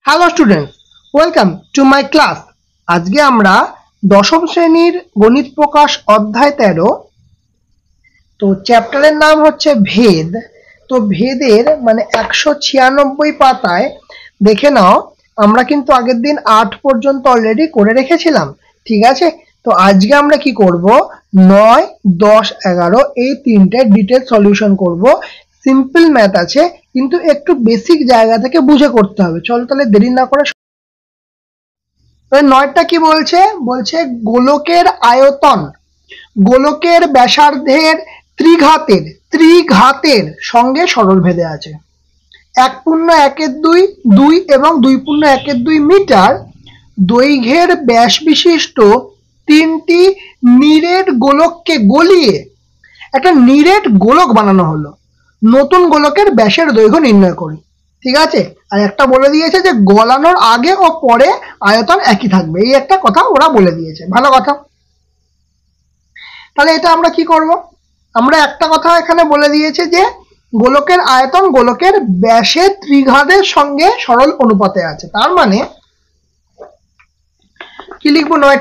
Hello students, welcome to my class. আজকে আমরা দশম শ্রেণীর গণিত প্রকাশ অধ্যায় 13, তো চ্যাপ্টারের নাম হচ্ছে ভেদ। তো ভেদের মানে 196 পাতায় দেখে নাও, আমরা কিন্তু আগের দিন 8 পর্যন্ত অলরেডি করে রেখেছিলাম, ঠিক আছে? তো আজকে আমরা কি করব, 9, 10, 11 এই তিনটে ডিটেল সলিউশন করব। সিম্পল ম্যাথ আছে, কিন্তু একটু বেসিক জায়গা থেকে বুঝে করতে হবে। চলো তাহলে দেরি না করে 9টা কি বলছে, গোলকের আয়তন গোলকের ব্যাসার্ধের ত্রিঘাতের সঙ্গে সরলভেদে আছে। 1.1 2 এবং 2.1 মিটার দৈর্ঘ্যের ব্যাস বিশিষ্ট তিনটি নিরেট গোলককে গলিয়ে একটা নিরেট গোলক বানানো হলো। নতুন গোলকের ব্যাসের দৈর্ঘ্য নির্ণয় করি। ঠিক আছে, আর একটা বলে দিয়েছে যে গলানোর আগে ও পরে আয়তন একই থাকবে, এই একটা কথা ওরা বলে দিয়েছে। ভালো কথা। তাহলে এটা আমরা কি করব, আমরা একটা কথা এখানে বলে দিয়েছে যে গোলকের আয়তন গোলকের ব্যাসের ত্রিঘাতের সঙ্গে সরল অনুপাতে আছে। তার মানে কি লিখবো, নয়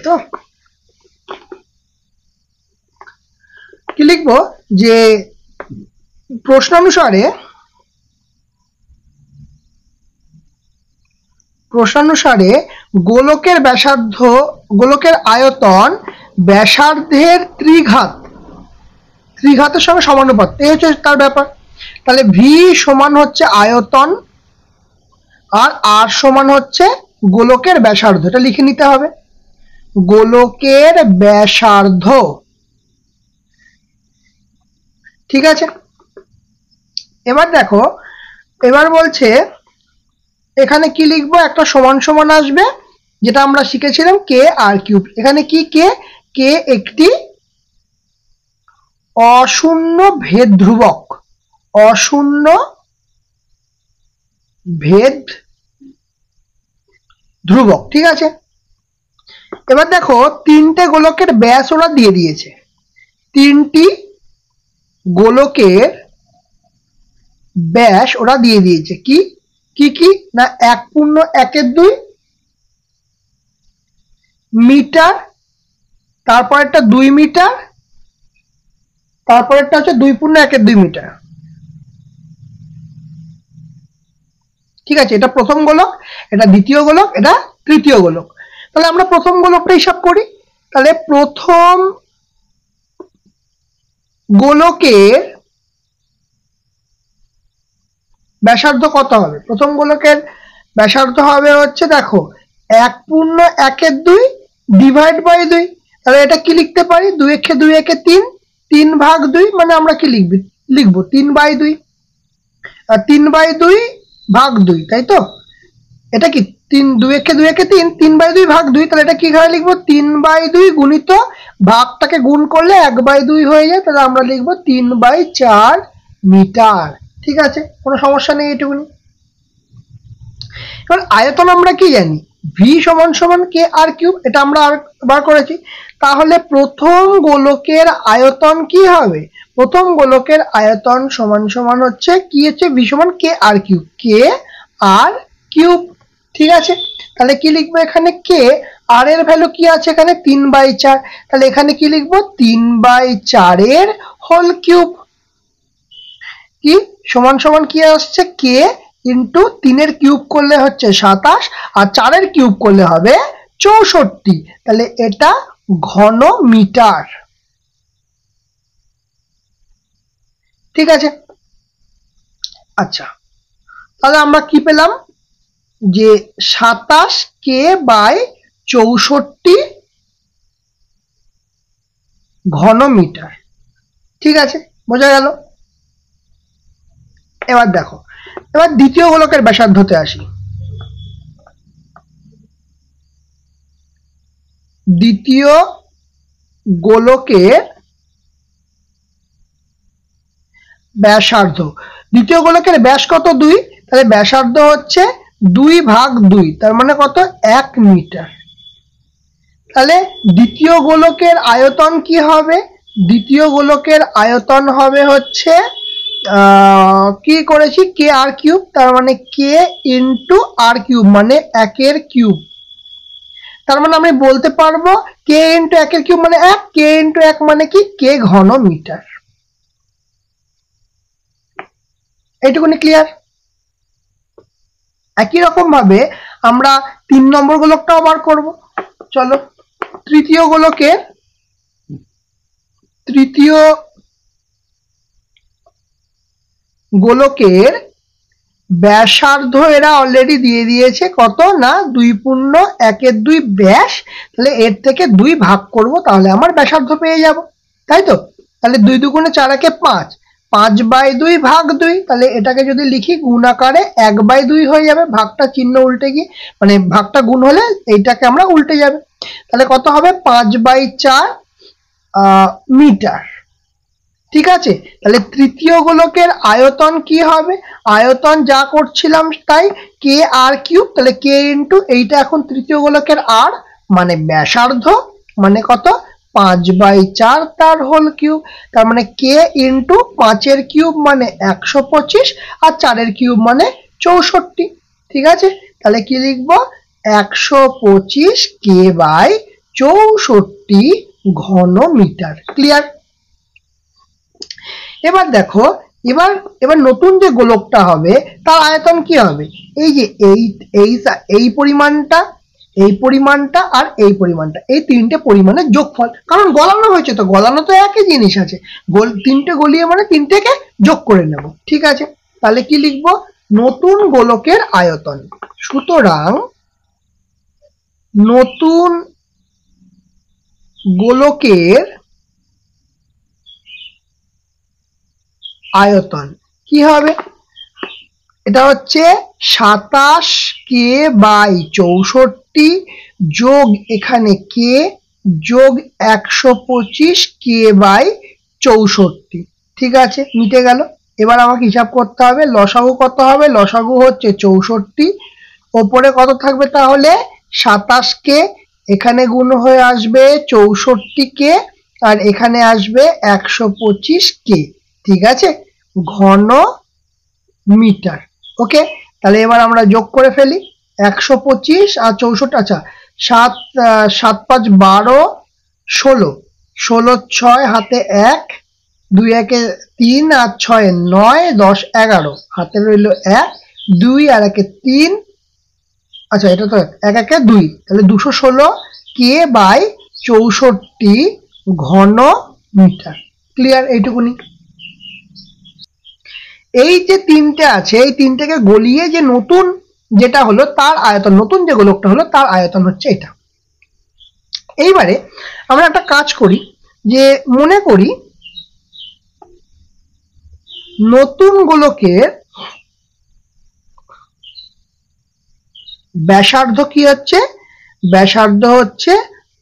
তো কি লিখবো যে প্রশ্নানুসারে গোলকের আয়তন ব্যাসার্ধের ত্রিঘাতের সঙ্গে সমানুপাত, এই হচ্ছে তার ব্যাপার। তাহলে ভি সমান হচ্ছে আয়তন আর আর সমান হচ্ছে গোলকের ব্যাসার্ধ। এটা লিখে নিতে হবে, গোলকের ব্যাসার্ধ। ঠিক আছে, এবার দেখো, এবার বলছে এখানে কি লিখবো, একটা সমান সমান আসবে, যেটা আমরা শিখেছিলাম কে আর কিউব। এখানে কি কে একটি অশূন্য ভেদ ধ্রুবক, ঠিক আছে। এবার দেখো তিনটে গোলকের ব্যাস ওরা দিয়ে দিয়েছে, তিনটি গোলকের ব্যাস ওরা দিয়ে দিয়েছে। কি না 1.1 মিটার, তারপরেরটা 2 মিটার, তারপরেরটা হচ্ছে 2.1 মিটার। ঠিক আছে, এটা প্রথম গোলক, এটা দ্বিতীয় গোলক, এটা তৃতীয় গোলক। তাহলে আমরা প্রথম গোলকটা হিসাব করি। তাহলে প্রথম গোলকের ব্যাসার্ধ কত হবে, প্রথম গোলকের ব্যাসার্ধ হবে হচ্ছে, দেখো 1.1 ডিভাইড বাই 2। তাহলে এটা কি লিখতে পারি, 2 একে 2 একে 3, 3/2, মানে আমরা কি লিখবো 3/2, আর 3/2 ভাগ 2, তাই তো? এটা কি 2 একে 2 একে 3, 3/2 ভাগ 2। তাহলে এটা কি ঘরে লিখবো, 3/2 গুণিত ভাগটাকে গুণ করলে 1/2 হয়ে যায়। তাহলে আমরা লিখবো 3/4 মিটার। ঠিক আছে, কোনো সমস্যা নেই এটুকুনি। এবার আয়তন আমরা কি জানি, ভি সমান সমান কে আর কিউব, এটা আমরা বার করেছি। তাহলে প্রথম গোলকের আয়তন কি হবে, প্রথম গোলকের আয়তন সমান সমান হচ্ছে কি, হচ্ছে ভি সমান কে আর কিউব। ঠিক আছে, তাহলে কি লিখবো, এখানে কে আর এর ভ্যালু কি আছে, এখানে 3/4। তাহলে এখানে কি লিখবো, 3/4 এর হোল কিউব। কি সমান সমান কি আসছে, কে ইন্টু 3 এর কিউব করলে হচ্ছে 27, আর 4 এর কিউব করলে হবে 64। তাহলে এটা ঘন মিটার। ঠিক আছে, আচ্ছা, তাহলে আমরা কি পেলাম, যে 27 কে বাই 64 ঘন মিটার। ঠিক আছে, বোঝা গেল। এবার দেখো, এবার দ্বিতীয় গোলকের ব্যাসার্ধতে আসি। দ্বিতীয় গোলকের ব্যাসার্ধ, দ্বিতীয় গোলকের ব্যাস কত, 2, তাহলে ব্যাসার্ধ হচ্ছে 2/2, তার মানে কত, 1 মিটার। তাহলে দ্বিতীয় গোলকের আয়তন কি হবে, দ্বিতীয় গোলকের আয়তন হবে হচ্ছে কি করেছি কে আর কিউব, তার মানে কে ইন্টু আর কিউব মানে একের কিউব। তার মানে আমি বলতে পারবো কে ইন্টু একের কিউব মানে এক, কে ইন্টু এক মানে কি কে ঘন মিটার। এইটুকুনি ক্লিয়ার। একই রকম ভাবে আমরা 3 নম্বর গোলকটাও বার করব। চলো, তৃতীয় গোলকের ব্যাসার্ধ এরা অলরেডি দিয়ে দিয়েছে কত না 2.1/2 ব্যাস। তাহলে এর থেকে 2 ভাগ করব, তাহলে আমার ব্যাসার্ধ পেয়ে যাব, তাই তো? তাহলে 2 2 4 5, 5/2 ভাগ 2। তাহলে এটাকে যদি লিখি গুণ আকারে 1/2 হয়ে যাবে, ভাগটা চিহ্ন উল্টে গিয়ে মানে ভাগটা গুণ হলে এইটাকে আমরা উল্টে যাবে। তাহলে কত হবে 5/4 মিটার। ঠিক আছে, তাহলে তৃতীয় গোলকের আয়তন কি হবে? আয়তন যা করছিলাম তাই, কে আর কিউব। তাহলে কে ইন্টু এইটা এখন তৃতীয় গোলকের আর মানে ব্যাসার্ধ মানে কত 5/4 তার হোল কিউব। তার মানে কে ইন্টু 5-এর কিউব মানে 125 আর 4-এর কিউব মানে 64। ঠিক আছে, তাহলে কি লিখবো 125 কে বাই 64 ঘন মিটার। ক্লিয়ার? এবার দেখো, এবার নতুন যে গোলকটা হবে তার আয়তন কি হবে? এই যে এই পরিমাণটা আর এই পরিমাণটা, এই তিনটে পরিমাণের যোগফল। কারণ গলানো হয়েছে, তো গলানো তো একই জিনিস আছে, তিনটে গলিয়ে মানে তিনটেকে যোগ করে নেব। ঠিক আছে, তাহলে কি লিখবো নতুন গোলকের আয়তন। সুতরাং নতুন গোলকের আয়তন কি হবে? এটা হচ্ছে 27 কে বাই 64 যোগ এখানে কে যোগ 125 কে বাই 64। ঠিক আছে, মিটে গেল। এবার আমাকে হিসাব করতে হবে লসাগু কত হবে। লসাগু হচ্ছে 64, ওপরে কত থাকবে তাহলে 27 কে, এখানে গুণ হয়ে আসবে 64 কে আর এখানে আসবে 125 কে। ঠিক আছে, ঘন মিটার। ওকে, তাহলে এবার আমরা যোগ করে ফেলি 125 আর 64। আচ্ছা, 7 7 5 12 16, 16 6 হাতে 1, 2 1 3 আর 6 9, 10 11 হাতে রইল 1, 2 আর 1 3। আচ্ছা, এটা তো 1 1 2, তাহলে 216 কে বাই 64 ঘন মিটার। ক্লিয়ার? এইটুকুনি। এই যে তিনটে আছে, এই তিনটেকে গলিয়ে যে নতুন যেটা হলো তার আয়তন, নতুন যে গোলকটা হলো তার আয়তন হচ্ছে এটা। এইবারে আমরা একটা কাজ করি, যে মনে করি নতুন গোলকের ব্যাসার্ধ কি হচ্ছে? ব্যাসার্ধ হচ্ছে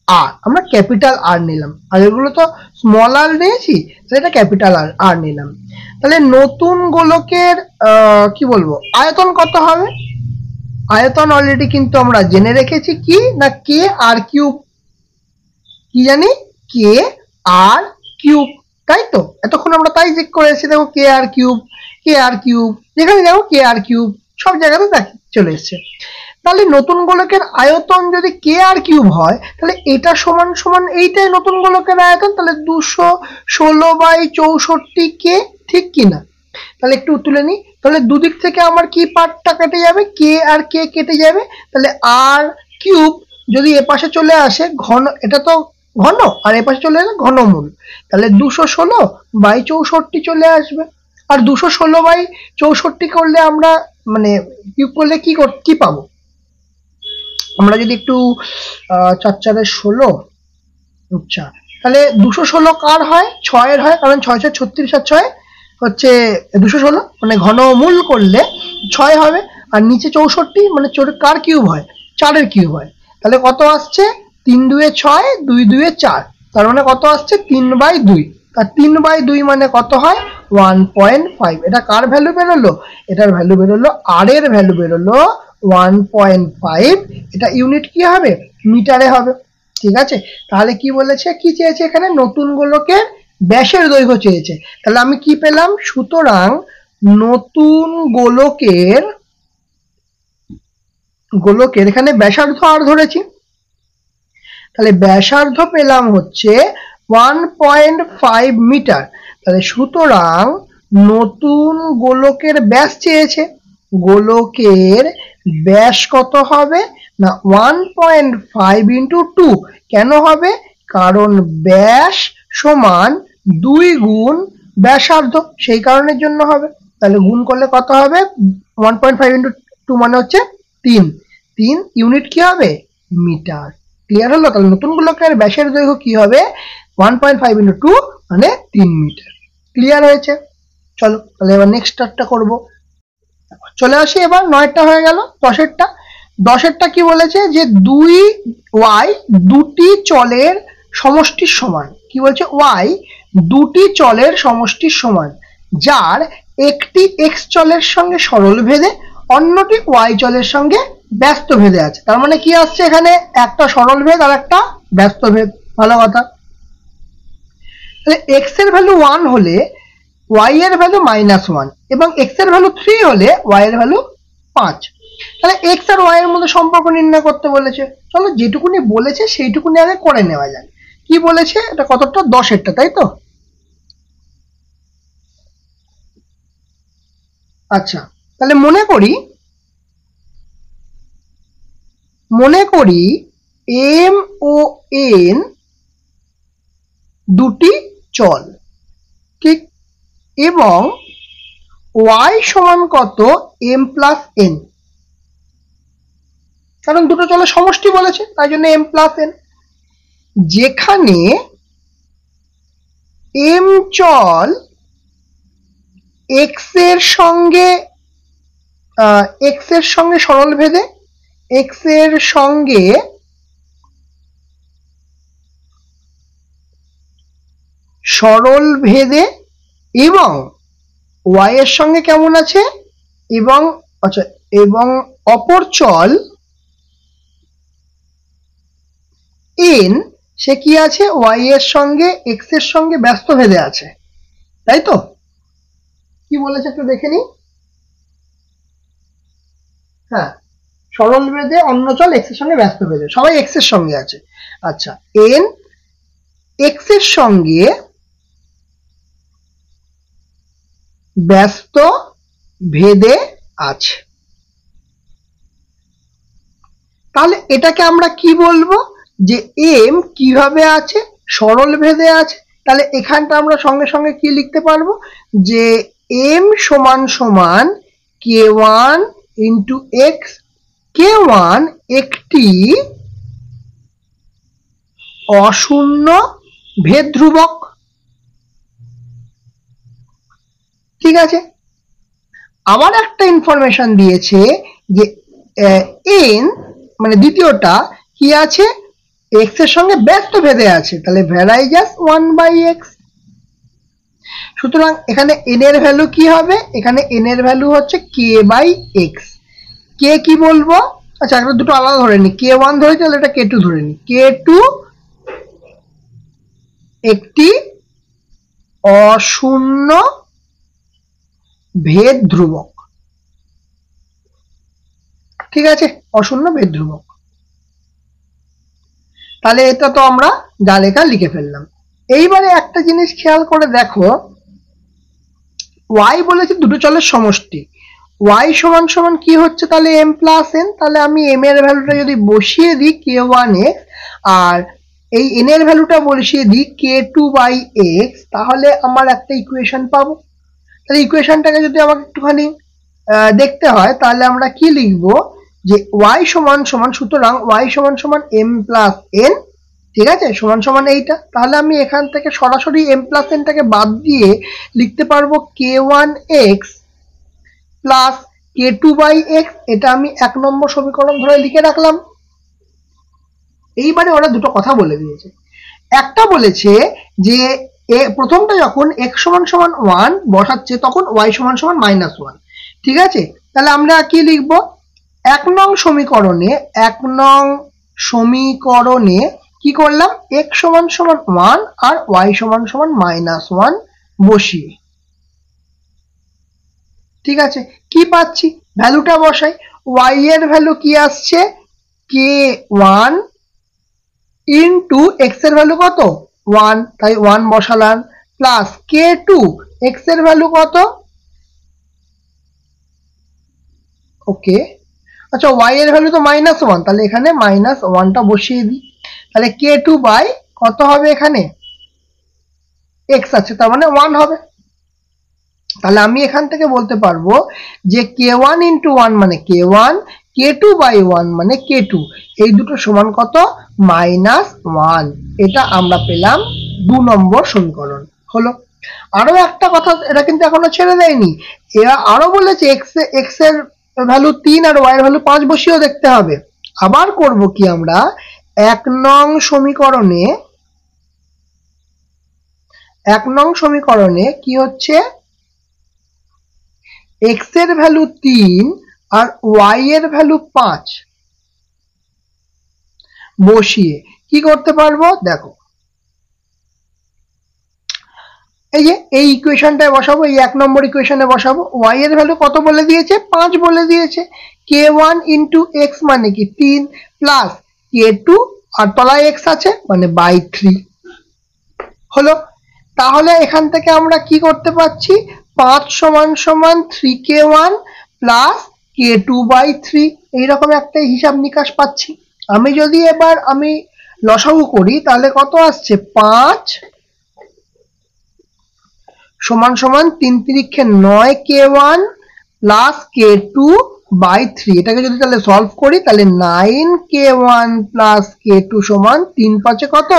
আর, আমরা ক্যাপিটাল আর নিলাম, আর এগুলো তো স্মল আর নিয়েছি, তাহলে এটা ক্যাপিটাল আর নিলাম। তাহলে নতুন গোলকের কি বলবো আয়তন কত হবে? আয়তন অলরেডি কিন্তু আমরা জেনে রেখেছি কি না কে আর কিউব। কি জানি? কে আর কিউব, তাই তো? এতক্ষণ আমরা তাই চেক করে এসেছি। দেখো কে আর কিউব, যেখানে দেখো কে আর কিউব সব জায়গাতে চলে এসছে। তাহলে নতুন গোলকের আয়তন যদি কে আর কিউব হয়, তাহলে এটা সমান সমান এইটাই নতুন গোলকের আয়তন। তাহলে 216/64 কে, ঠিক কিনা? তাহলে একটু তুলে নিই। তাহলে দুদিক থেকে আমার কি পার্টটা কেটে যাবে? কে আর কে কেটে যাবে। তাহলে আর কিউব যদি এপাশে চলে আসে, ঘন, এটা তো ঘন, আর এপাশে চলে আসে ঘনমূল, তাহলে 216/64 চলে আসবে। আর 216/64 করলে আমরা মানে কিউব করলে কি পাবো? আমরা যদি একটু 4 4 16, আচ্ছা, তাহলে 216 কার হয়? 6-এর হয়, কারণ 6 6 36 আর 6 হচ্ছে 216, মানে ঘনমূল করলে 6 হবে। আর নিচে 64 মানে কার কিউব হয়? 4-এর কিউব হয়। তাহলে কত আসছে? 3 2 6, 2 2 4, তার মানে কত আসছে 3/2। আর 3/2 মানে কত হয়? 1.5। এটা কার ভ্যালু বেরোলো? এটার ভ্যালু বেরোলো, আর এর ভ্যালু বেরোলো 1.5। এটা ইউনিট কি হবে? মিটারে হবে। ঠিক আছে, তাহলে কি বলেছে, কি চেয়েছে এখানে? নতুন গোলকের ব্যাসের দৈর্ঘ্য চেয়েছে। তাহলে আমি কি পেলাম, সুতরাং নতুন গোলকের এখানে ব্যাসার্ধ আর ধরেছি, তাহলে ব্যাসার্ধ পেলাম হচ্ছে 1.5 মিটার। তাহলে সুতরাং নতুন গোলকের ব্যাস চেয়েছে, গোলকের ব্যাস কত হবে না 1.5 ইন্টু 2। কেন হবে, কারণ ব্যাস সমান 2 গুণ ব্যাসার্ধ, সেই কারণের জন্য হবে। তাহলে গুণ করলে কত হবে, 1.5 ইন্টু 2 মানে হচ্ছে 3 ইউনিট কি হবে, মিটার। ক্লিয়ার হলো? তাহলে নতুন গোলকের ব্যাসের দৈর্ঘ্য কি হবে, 1.5 ইন্টু 2 মানে 3 মিটার। ক্লিয়ার হয়েছে? চলো তাহলে এবার নেক্সটটা করব। চলে আসি এবার 9টা হয়ে গেল, 10এরটা কি বলেছে, যে 2y দুটি চলের সমষ্টির সমান। কি বলছে, y দুটি চলের সমষ্টির সমান, যার একটি x চলের সঙ্গে সরল ভেদে অন্যটি y চলের সঙ্গে ব্যস্ত ভেদে আছে। তার মানে কি আসছে এখানে, একটা সরল ভেদ আর একটা ব্যস্ত ভেদ। ভালো কথা। তাহলে x এর ভ্যালু 1 হলে y এর ভ্যালু -1 এবং x এর ভ্যালু 3 হলে y এর ভ্যালু 5। তাহলে x আর y এর মধ্যে সম্পর্ক নির্ণয় করতে বলেছে। চলো যেটুকুনি বলেছে সেইটুকুনি আগে করে নেওয়া যাক। কি বলেছে, এটা কতটা, 10এরটা, তাই তো? আচ্ছা, তাহলে মনে করি m ও n দুটি চল, ঠিক, এবং y সমান কত, m প্লাস n, কারণ দুটো চলের সমষ্টি বলেছে তাই জন্য m প্লাস n। যেখানে m চল x এর সঙ্গে সরল ভেদে, x এর সঙ্গে সরল ভেদে এবং y এর সঙ্গে কেমন আছে, এবং আচ্ছা, এবং অপর চল n সে কি আছে, y এর সঙ্গে x এর সঙ্গে ব্যস্ত ভেদে আছে, তাই তো? কি বলেছে একটু দেখে নি। হ্যাঁ, সরল ভেদে অন্য চল x এর সঙ্গে ব্যস্ত ভেদে, সবাই x এর সঙ্গে আছে। আচ্ছা, n x এর সঙ্গে ব্যস্ত ভেদে আছে, তাহলে এটাকে আমরা কি বলবো, যে m কিভাবে আছে, সরল ভেদে আছে। তাহলে এখানটা আমরা সঙ্গে সঙ্গে কি লিখতে পারবো, যে m সমান সমান k1 ইন্টু x, k1 একটি অশূন্য ভেদ ধ্রুবক, ঠিক আছে। আবার একটা ইনফরমেশন দিয়েছে যে n মানে দ্বিতীয়টা কি আছে, x এর সঙ্গে ব্যস্ত ভেদে আছে, তাহলে ভ্যারাইজাস 1/x। সুতরাং এখানে n এর ভ্যালু কি হবে, এখানে n এর ভ্যালু হচ্ছে k/x। k কি বলবো, আচ্ছা একটা দুটো আলাদা ধরে নি, k1 ধরে তাহলে এটা k2 ধরে নি, k2 একটি অশূন্য ভেদ ধ্রুবক, ঠিক আছে, অশূন্য ভেদ ধ্রুবক। তাহলে এটা তো আমরা যা লেখা লিখে ফেললাম। এইবারে একটা জিনিস খেয়াল করে দেখো, y বলেছে দুটো চলের সমষ্টি, y সমান সমান কি হচ্ছে, তাহলে m প্লাস n। তাহলে আমি m এর ভ্যালুটা যদি বসিয়ে দিই k1x, আর এই n এর ভ্যালুটা বসিয়ে দিই k2/x, তাহলে আমার একটা ইকুয়েশন পাবো। তাহলে ইকুয়েশনটাকে যদি আমাকে একটুখানি দেখতে হয়, তাহলে আমরা কি লিখবো, যে y সমান সমান, সুতরাং y সমান সমান m প্লাস n, ঠিক আছে, সমান সমান এইটা। তাহলে আমি এখান থেকে সরাসরি m প্লাস nটাকে বাদ দিয়ে লিখতে পারবো k1x প্লাস k2/x। এটা আমি 1 নম্বর সমীকরণ ধরে লিখে রাখলাম। এইবারে ওরা দুটো কথা বলে দিয়েছে। একটা বলেছে যে প্রথমটা যখন x সমান সমান 1 বসাচ্ছে তখন y সমান সমান -1, ঠিক আছে। তাহলে আমরা কি লিখবো, 1 নং সমীকরণে কি কি করলাম, x সমান সমান 1 আর y সমান সমান -1 বসিয়ে, ঠিক আছে। কি পাচ্ছি, ভ্যালুটা বসাই, y এর ভ্যালু কি আসছে k1 ইন্টু x এর ভ্যালু কত 1, তাই 1 বসালাম, প্লাস k2 x এর ভ্যালু কত, ওকে, আচ্ছা y এর ভ্যালু তো -1, তাহলে এখানে -1টা বসিয়ে দিই, তাহলে k2 বাই কত হবে, এখানে x আছে তার মানে 1 হবে। তাহলে আমি এখান থেকে বলতে পারবো যে k1 ইন্টু 1 মানে k1, k2 বাই 1 মানে k2, এই দুটো সমান কত, -1। এটা আমরা পেলাম 2 নম্বর সমীকরণ হলো। আরো একটা কথা, এটা কিন্তু এখনো ছেড়ে দেয়নি, এরা আরো বলেছে x এর ভ্যালু 3 আর y এর ভ্যালু 5 বসিয়েও দেখতে হবে। আবার করব কি, আমরা 1 নং সমীকরণে কি হচ্ছে, x এর ভ্যালু 3 আর y এর ভ্যালু 5 বসিয়ে কি করতে পারবো, দেখো এই যে এই ইকুয়েশনটায় বসাবো, এই 1 নম্বর ইকুয়েশনে বসাবো, y এর ভ্যালু কত বলে দিয়েছে, 5 বলে দিয়েছে, k1 ইন্টু x মানে কি 3 প্লাস k2 আর তলায় x আছে মানে বাই 3 হলো। তাহলে এখান থেকে আমরা কি করতে পারছি, 5 সমান সমান 3k1 প্লাস k2 বাই 3, এইরকম একটা হিসাব নিকাশ পাচ্ছি। আমি যদি এবার আমি লসাগু করি তাহলে কত আসছে, 5 সমান সমান 3 তিরিক্ষে 9k1 প্লাস k2 বাই 3, এটাকে যদি তাহলে সলভ করি তাহলে 9k1 প্লাস k2 সমান 3 5 কত,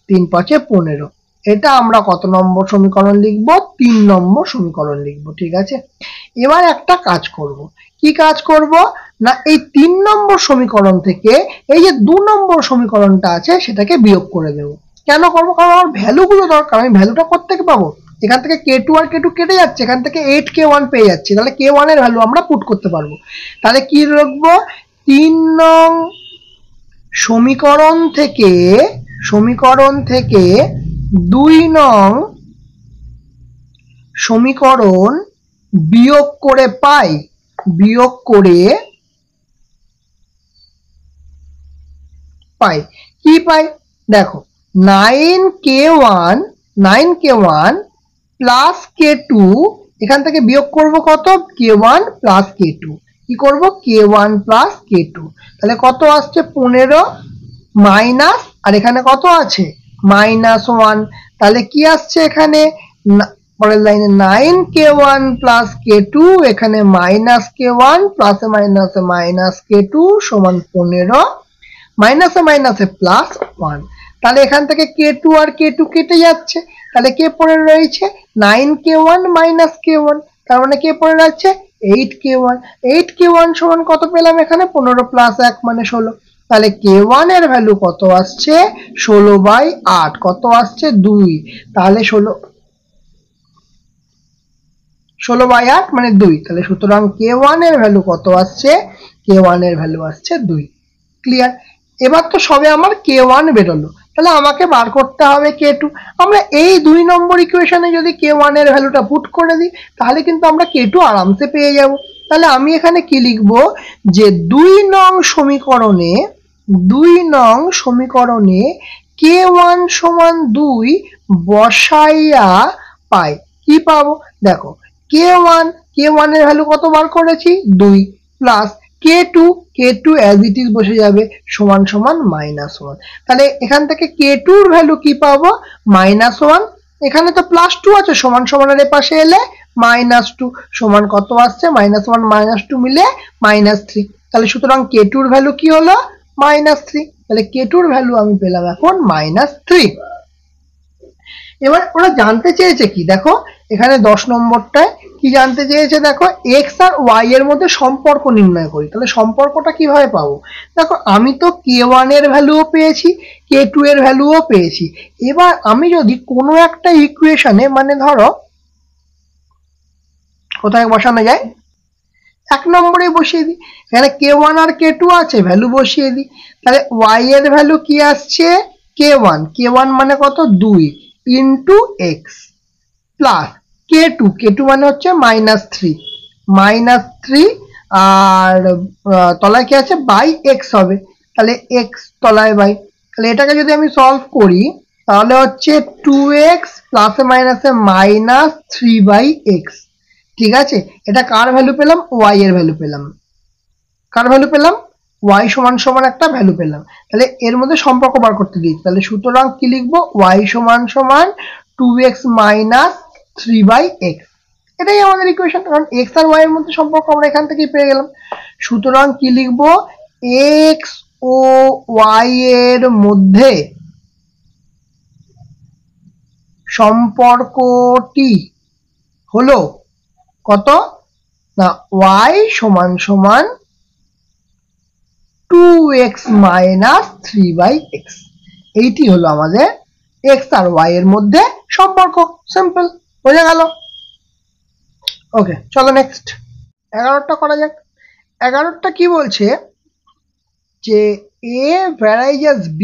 3 5 15। এটা আমরা কত নম্বর সমীকরণ লিখব, 3 নম্বর সমীকরণ লিখব, ঠিক আছে। এবার একটা কাজ করব, কি কাজ করব না, এই 3 নম্বর সমীকরণ থেকে এই যে 2 নম্বর সমীকরণটা আছে সেটাকে বিয়োগ করে দেব। কেন করব, কারণ আমার ভ্যালুগুলো দরকার, আমি ভ্যালুটা কোথা থেকে পাবো, এখান থেকে k2 আর k2 কেটে যাচ্ছে, এখান থেকে 8k1 পেয়ে যাচ্ছি, তাহলে k1 এর ভ্যালু আমরা পুট করতে পারবো। তাহলে কি লিখবো, 3 নং সমীকরণ থেকে 2 নং সমীকরণ বিয়োগ করে পাই, কি পাই, দেখো 9k1 প্লাস k2, এখান থেকে বিয়োগ করব কত, k1 প্লাস k2, কি করব k1 প্লাস k2, তাহলে কত আসছে 15 মাইনাস, আর এখানে কত আছে -1, তাহলে কি আসছে এখানে, পরের লাইনে 9k1 প্লাস k2, এখানে -k1 প্লাসে মাইনাসে -k2 সমান 15, মাইনাসে মাইনাসে প্লাস 1, তাহলে এখান থেকে k2 আর k2 কেটে যাচ্ছে, তাহলে কে পড়ে রয়েছে 9k1 মাইনাস k1, তার মানে কে পড়ে যাচ্ছে 8k1, 8k1 সমান কত পেলাম, এখানে 15 প্লাস 1 মানে 16, তাহলে k1 এর ভ্যালু কত আসছে 16/8, কত আসছে 2, তাহলে 16/8 মানে 2, তাহলে সুতরাং k1 এর ভ্যালু কত আসছে, k1 এর ভ্যালু আসছে 2। ক্লিয়ার, এবার তো সবে আমার k1 বেরোলো, তাহলে আমাকে বার করতে হবে k2। আমরা এই 2 নম্বর ইকুয়েশনে যদি k1 এর ভ্যালুটা পুট করে দিই তাহলে কিন্তু আমরা k2 আরামসে পেয়ে যাব। তাহলে আমি এখানে কি লিখব, যে 2 নং সমীকরণে k1 সমান 2 বসাইয়া পাই, কি পাবো, দেখো k1 এর ভ্যালু কত বার করেছি 2 plus k2 as it is বসে যাবে সমান সমান -1, তাহলে এখান থেকে k2 এর ভ্যালু কি পাবো -1, এখানে তো +2 আছে, সমান সমানের এর পাশে এলে -2 সমান কত আসছে, -1 -2 মিলে -3, তাহলে সুতরাং k2 এর ভ্যালু কি হলো -3, তাহলে k2 এর ভ্যালু আমি পেলাম এখন -3। এবার ওরা জানতে চেয়েছে কি, দেখো এখানে 10 নম্বরটায় কি জানতে চেয়েছে, দেখো x আর y এর মধ্যে সম্পর্ক নির্ণয় করি, তাহলে সম্পর্কটা কিভাবে পাবো, দেখো আমি তো k1 এর ভ্যালুও পেয়েছি, k2 এর ভ্যালুও পেয়েছি, এবার আমি যদি কোনো একটা ইকুয়েশনে, মানে ধরো কোথায় বসানো যায়, 1 নম্বরে বসিয়ে দিই, এখানে k1 আর k2 আছে, ভ্যালু বসিয়ে দিই, তাহলে y এর ভ্যালু কি আসছে k1 মানে কত 2 ইন্টু এক্স প্লাস k2 মানে হচ্ছে -3 আর তলায় কি আছে বাই এক্স হবে, তাহলে এক্স তলায় বাই, তাহলে এটাকে যদি আমি সলভ করি তাহলে হচ্ছে 2x প্লাসে মাইনাসে -3/x। ঠিক আছে, এটা কার ভ্যালু পেলাম? y এর ভ্যালু পেলাম। কার ভ্যালু পেলাম? y সমান সমান একটা ভ্যালু পেলাম। তাহলে এর মধ্যে সম্পর্ক বার করতে দিয়েছি, তাহলে সুতরাং কি লিখবো? y সমান সমান 2x - 3/x। এটাই আমাদের ইকুয়েশন, কারণ x আর y এর মধ্যে সম্পর্ক আমরা এখান থেকেই পেয়ে গেলাম। সুতরাং কি লিখবো? x ও y এর মধ্যে সম্পর্কটি হলো কত না y সমান সমান 2x - 3/x। এইটি হলো আমাদের x আর y এর মধ্যে সম্পর্ক। সিম্পল, বোঝা গেল? ওকে, চলো নেক্সট 11টা করা যাক। 11টা কি বলছে যে a ভ্যারাইজাস b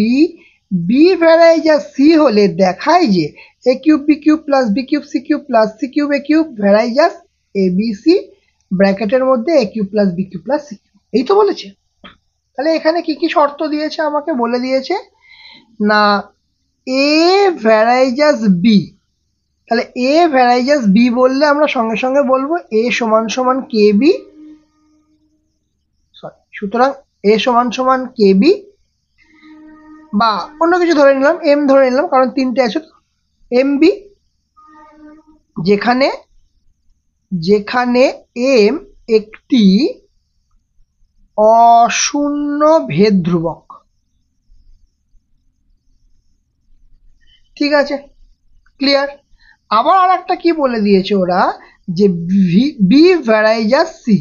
ভ্যারাইজাস c হলে দেখায় যে a cube b cube plus b cube c cube plus c cube a cube ভ্যারাইজাস a b c ব্র্যাকেটের মধ্যে a cube plus b cube plus c cube. এই তো বলেছে। তাহলে এখানে কি কি শর্ত দিয়েছে আমাকে বলে দিয়েছে না a ভ্যারাইজাস b। তাহলে a ভ্যারাইজাস b বললে আমরা সঙ্গে সঙ্গে বলবো a সমান সমান kb, সরি, সুতরাং a সমান সমান kb বা অন্য কিছু ধরে নিলাম, m ধরে নিলাম, কারণ তিনটে আছে তো, mb, যেখানে যেখানে m একটি অশূন্য ভেদ ধ্রুবক। ঠিক আছে, ক্লিয়ার। আবার আর একটা কি বলে দিয়েছে ওরা যে বি ভ্যারাইজাস সি।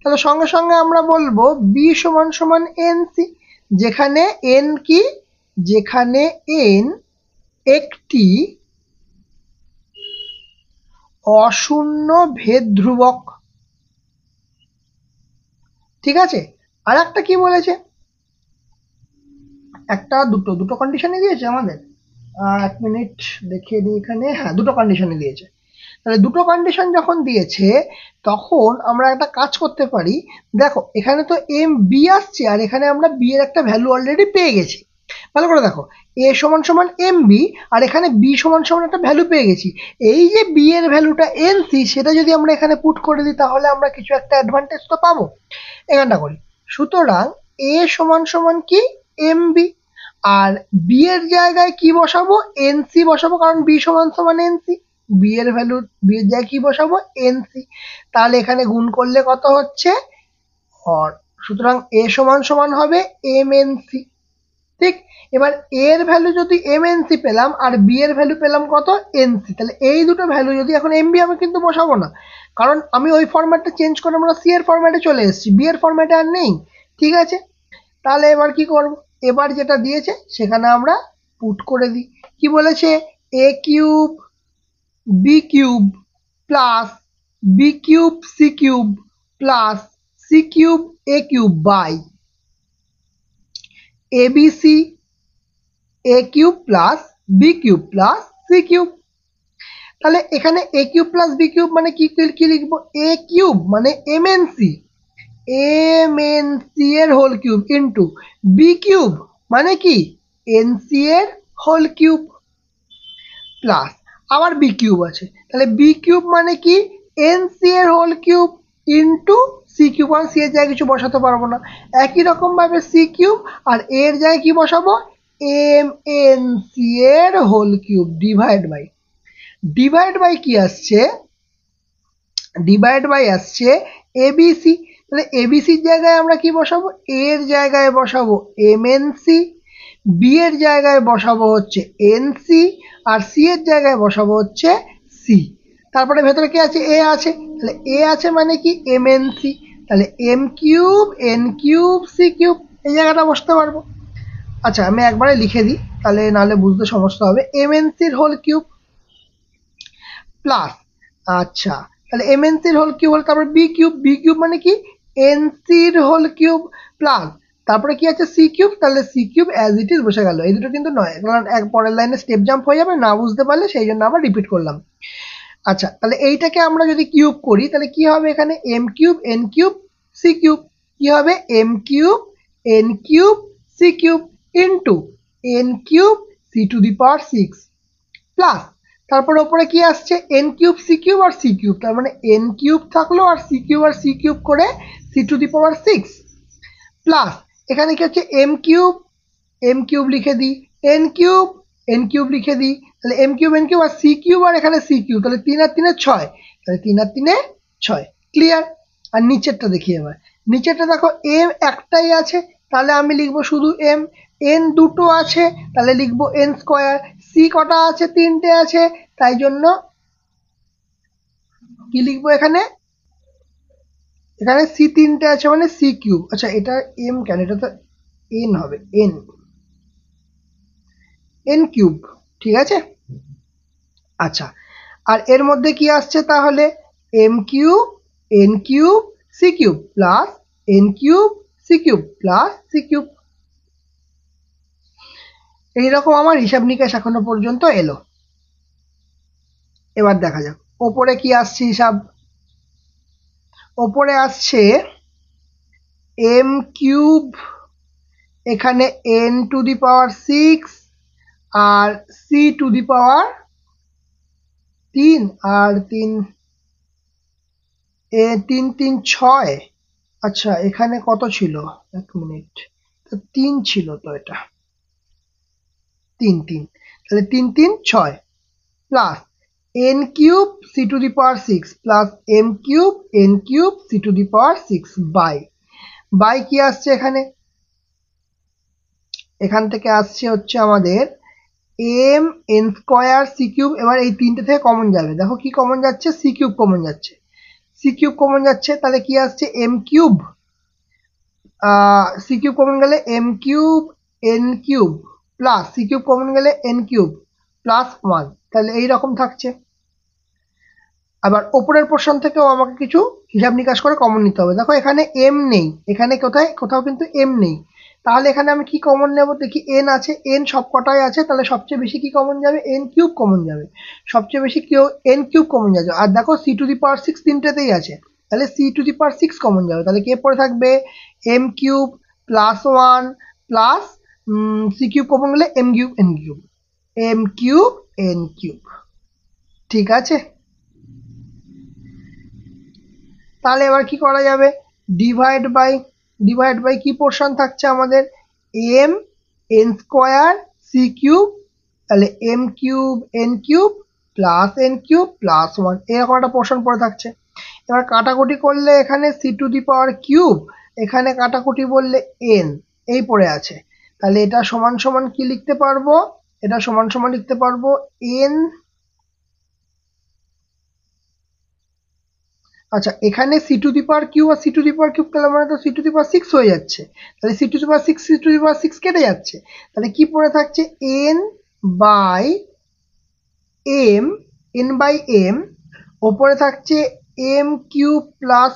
তাহলে সঙ্গে সঙ্গে আমরা বলবো বি সমান সমান এন সি, যেখানে এন কি? যেখানে এন একটি অশূন্য ভেদ ধ্রুবক। ঠিক আছে, আর একটা কি বলেছে? একটা দুটো কন্ডিশনে দিয়েছে আমাদের। এক মিনিট দেখিয়ে দিই এখানে। হ্যাঁ, দুটো কন্ডিশনে দিয়েছে। তাহলে দুটো কন্ডিশন যখন দিয়েছে তখন আমরা একটা কাজ করতে পারি। দেখো এখানে তো এম বি আসছে আর এখানে আমরা বি এর একটা ভ্যালু অলরেডি পেয়ে গেছি। ভালো করে দেখো, এ সমান সমান এম বি আর এখানে বি সমান সমান একটা ভ্যালু পেয়ে গেছি। এই যে বি এর ভ্যালুটা এন সি, সেটা যদি আমরা এখানে পুট করে দিই তাহলে আমরা কিছু একটা অ্যাডভান্টেজ তো পাবো। এখানটা করি। সুতরাং এ সমান সমান কি? এম বি, আর বি এর জায়গায় কি বসাবো? এন সি বসাবো, কারণ বি সমান সমান এন সি। বি এর ভ্যালু বি এর জায়গায় কি বসাবো? N C. তাহলে এখানে গুণ করলে কত হচ্ছে? সুতরাং এ সমান সমান হবে এম এন সি। ঠিক, এবার এর ভ্যালু যদি এম এন সি পেলাম আর বি এর ভ্যালু পেলাম কত? N C. তাহলে এই দুটো ভ্যালু যদি এখন এম বি আমি কিন্তু বসাবো না, কারণ আমি ওই ফরম্যাটটা চেঞ্জ করে আমরা সি এর ফরম্যাটে চলে এসেছি, বি এর ফরম্যাটে আর নেই। ঠিক আছে, তাহলে এবার কি করব? এবার যেটা দিয়েছে সেখানে আমরা পুট করে দিই। কি বলেছে? A cube B cube plus B cube C cube plus C cube A cube by ABC A cube plus B cube plus C cube. তাহলে এখানে A cube plus B cube মানে কি লিখবো? এ কিউব মানে M N C, M N C এর whole cube into B cube মানে কি? N C এর হোল কিউব প্লাস আবার বি কিউব আছে, তাহলে বি কিউব মানে কি? এন সি এর whole cube into C cube, আর সি এর জায়গায় কিছু বসাতে পারবো না। একই রকম ভাবে সি কিউব আর এর জায়গায় কি বসাবো? এম এন সি এর হোল কিউব ডিভাইড বাই কি আসছে? ডিভাইড বাই আসছে এবিসি। তাহলে এবিসির জায়গায় আমরা কি বসাবো? এর জায়গায় বসাবো এম এন সি, বি এর জায়গায় বসাবো হচ্ছে এন সি, আর সি এর জায়গায় বসাবো হচ্ছে সি। তারপরে ভেতরে কি আছে? এ আছে, তাহলে এ আছে মানে কি? M N C. তাহলে M cube N cube C cube, এই জায়গাটা বসতে পারবো। আচ্ছা, আমি একবারে লিখে দিই, তাহলে নাহলে বুঝতে সমস্যা হবে। এম এন সির হোল কিউব প্লাস, আচ্ছা তাহলে এম এন সির হোল কিউব হল, তারপর বি কিউব মানে কি? এন সির হোল কিউব প্লাস তারপরে কি আছে সি কিউব, তাহলে C cube as it is বসে গেল। এই দুটো কিন্তু নয়, কারণ এক পরের লাইনে স্টেপ জাম্প হয়ে যাবে, না বুঝতে পারলে সেই জন্য আবার রিপিট করলাম। আচ্ছা, তাহলে এইটাকে আমরা যদি কিউব করি তাহলে কি হবে, এখানে M cube N cube C cube, কি হবে M cube N cube C cube into N cube C to the power 6 plus, তারপরে ওপরে কি আসছে এন কিউব সি কিউব আর সি কিউব, তার মানে এন কিউব থাকলো আর সি কিউব করে C to the power 6 plus এখানে কি হচ্ছে এম কিউব লিখে দিই, এন কিউব লিখে দিই, তাহলে এম কিউব এন কিউব আর সি কিউব আর এখানে সি কিউব, তাহলে 3 আর 3 6, তাহলে 3 আর 3 6, ক্লিয়ার। আর নিচেরটা দেখি এবার, নিচেরটা দেখো এম একটাই আছে, তাহলে আমি লিখবো শুধু এম, এন দুটো আছে তাহলে লিখবো এন স্কোয়ার, সি কটা আছে 3টে আছে, তাই জন্য কি লিখবো এখানে, এখানে সি 3টে আছে মানে সি কিউব। আচ্ছা এটা এম কেন, এটা তো এন হবে, এন কিউব, ঠিক আছে। আচ্ছা, আর এর মধ্যে কি আসছে তাহলে M cube N cube C cube plus N cube C cube plus C cube. এইরকম আমার হিসাব নিকাশ এখনো পর্যন্ত এলো। এবার দেখা যাক ওপরে কি আসছে হিসাব। ওপরে আসছে এম কিউব, এখানে এন টু দি পাওয়ার 6 আর সি টু দি পাওয়ার 3 আর 3 3 3 6। আচ্ছা এখানে কত ছিল, এক মিনিট, 3 ছিল তো, এটা 3 3, তাহলে 3 3 6 plus N cube C to the power 6 plus M cube N cube C to the power 6 by কি আসছে এখানে, এখান থেকে আসছে হচ্ছে আমাদের M N square C cube. এবার এই 3টে থেকে কমন যাবে, দেখো কি কমন যাচ্ছে, সি কিউব কমন যাচ্ছে, তাহলে কি আসছে M cube, C cube common গেলে M cube N cube plus C cube common গেলে এন কিউব প্লাস 1, তাহলে এইরকম থাকছে। আবার ওপরের পোর্শন থেকেও আমাকে কিছু হিসাব নিকাশ করে কমন নিতে হবে। দেখো এখানে এম নেই, এখানে কোথাও কিন্তু এম নেই, তাহলে এখানে আমি কি কমন নেব দেখি, এন আছে, এন সব কটাই আছে, তাহলে সবচেয়ে বেশি কি কমন যাবে, এন কিউব কমন যাবে, সবচেয়ে বেশি কেউ এন কিউব কমন যাবে। আর দেখো সি টু দি পাওয়ার 6 তিনটেতেই আছে, তাহলে C to the power 6 common যাবে, তাহলে কে পড়ে থাকবে M cube plus 1 plus C cube common গেলে এম কিউব এন কিউব, ঠিক আছে। তাহলে এবার কি করা যাবে, ডিভাইড বাই কি পোর্শন থাকছে আমাদের, M N square C cube, তাহলে M cube N cube plus N cube plus 1, এরকম একটা পোর্শন পড়ে থাকছে। এবার কাটাকুটি করলে এখানে C to the power cube, এখানে কাটাকুটি বললে এন, এই পড়ে আছে, তাহলে এটা সমান সমান কি লিখতে পারবো, এটা সমান সমান লিখতে পারবো এন, আচ্ছা এখানে C to the power cube আর C to the power cube তাহলে মানে তো সি টু দি পাওয়ার 6 হয়ে যাচ্ছে, তাহলে সি টু দি পাওয়ার 6 কেটে যাচ্ছে, তাহলে কি পড়ে থাকছে এন বাই এম, ওপরে থাকছে M cube plus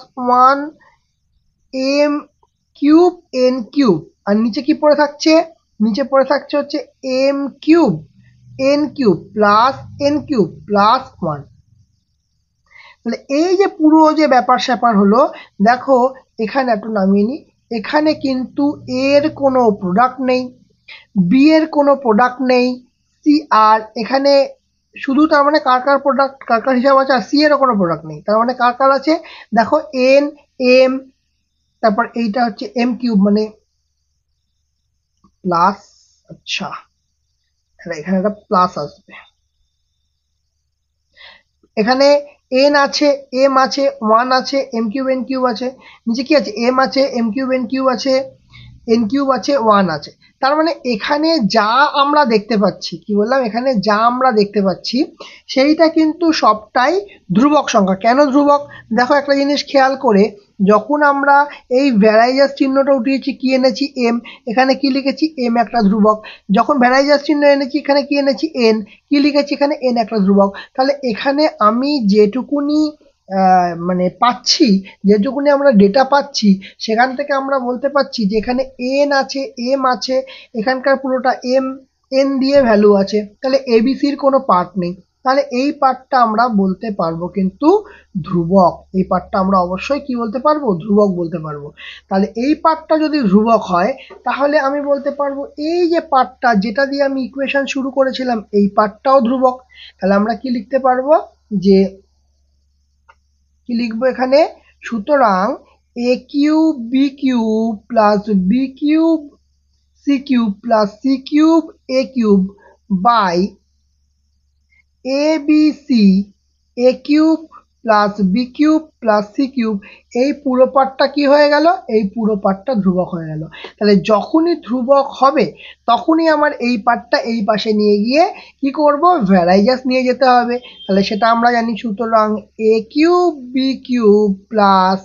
1 M cube N cube, আর নিচে কি পড়ে থাকছে, নিচে পড়ে থাকছে হচ্ছে M cube N cube plus 1। তাহলে এই যে পুরো যে ব্যাপার স্যাপার হলো, দেখো এখানে একটু নামিয়ে নি, এখানে কিন্তু এর কোনো প্রোডাক্ট নেই, বি এর কোনো প্রোডাক্ট নেই, সি আর এখানে শুধু তার মানে কার প্রোডাক্ট কার হিসাব আছে, আর সি এরও কোনো প্রোডাক্ট নেই, তার মানে কার আছে দেখো এন এম, তারপর এইটা হচ্ছে এম কিউব মানে প্লাস, আচ্ছা এখানে একটা প্লাস আসবে, এখানে এন আছে এম আছে 1 আছে এম কিউব এন কিউব আছে, নিচে কি আছে এম আছে এম কিউব এন কিউব আছে এন কিউব আছে 1 আছে, তার মানে এখানে যা আমরা দেখতে পাচ্ছি, কি বললাম, এখানে যা আমরা দেখতে পাচ্ছি সেইটা কিন্তু সবটাই ধ্রুবক সংখ্যা। কেন ধ্রুবক, দেখো একটা জিনিস খেয়াল করে, যখন আমরা এই ভ্যারাইজাস চিহ্নটা উঠিয়েছি কি এনেছি এম, এখানে কি লিখেছি এম একটা ধ্রুবক, যখন ভ্যারাইজাস চিহ্ন এনেছি এখানে কি এনেছি এন, কি লিখেছি এখানে এন একটা ধ্রুবক, তাহলে এখানে আমি যেটুকুনি মানে পাচ্ছি, যেটুকুনি আমরা ডেটা পাচ্ছি সেখান থেকে আমরা বলতে পারছি যে এখানে এন আছে, এম আছে, এখানকার পুরোটা এন দিয়ে ভ্যালু আছে, তাহলে এবিসির কোনো পার্ট নেই, তাহলে এই পার্টটা আমরা বলতে পারবো কিন্তু ধ্রুবক। এই পার্টটা আমরা অবশ্যই কি বলতে পারবো, ধ্রুবক বলতে পারবো। তাহলে এই পার্টটা যদি ধ্রুবক হয় তাহলে আমি বলতে পারবো এই যে পার্টটা যেটা দিয়ে আমি ইকুয়েশন শুরু করেছিলাম এই পার্টটাও ধ্রুবক। তাহলে আমরা কি লিখতে পারবো, যে কি লিখবো এখানে, সুতরাং A cube B cube plus B cube C cube plus C cube A cube by A B C A cube plus B cube plus C cube, এই পুরো পার্টটা কি হয়ে গেল, এই পুরো পার্টটা ধ্রুবক হয়ে গেল। তাহলে যখনই ধ্রুবক হবে তখনই আমার এই পার্টটা এই পাশে নিয়ে গিয়ে কি করব, ভ্যারাইজাস নিয়ে যেতে হবে। তাহলে সেটা আমরা জানি, সুতরাং A cube B cube plus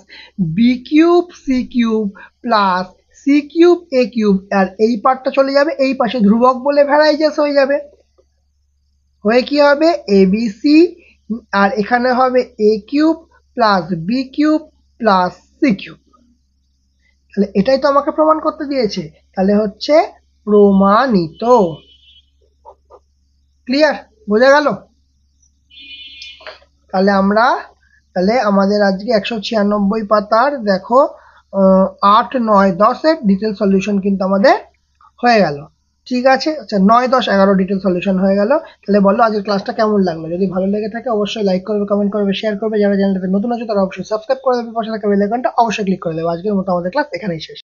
B cube C cube plus C cube A cube, আর এই পার্টটা চলে যাবে এই পাশে, ধ্রুবক বলে ভ্যারাইজাস হয়ে যাবে, হয়ে কি হবে এবিসি, আর এখানে হবে A cube plus B cube plus C cube. তাহলে এটাই তো আমাকে প্রমাণ করতে দিয়েছে, তাহলে হচ্ছে প্রমাণিত। ক্লিয়ার, বোঝা গেল? তাহলে আমাদের আজকে 196 পাতার দেখো 8, 9, 10 ডিটেল সলিউশন কিন্তু আমাদের হয়ে গেল। ঠিক আছে, আচ্ছা 9, 10, 11 ডিটেল সলিউশন হয়ে গেল। তাহলে বলো আজকের ক্লাসটা কেমন লাগলো? যদি ভালো লেগে থাকে অবশ্যই লাইক করবে, কমেন্ট করবে, শেয়ার করবে। যারা চ্যানেলটাতে নতুন আছে তারা অবশ্যই সাবস্ক্রাইব করে দেবে, পাশে থাকা বেল আইকনটা অবশ্যই ক্লিক করে দেবে। আজকের মতো আমাদের ক্লাস এখানেই শেষ।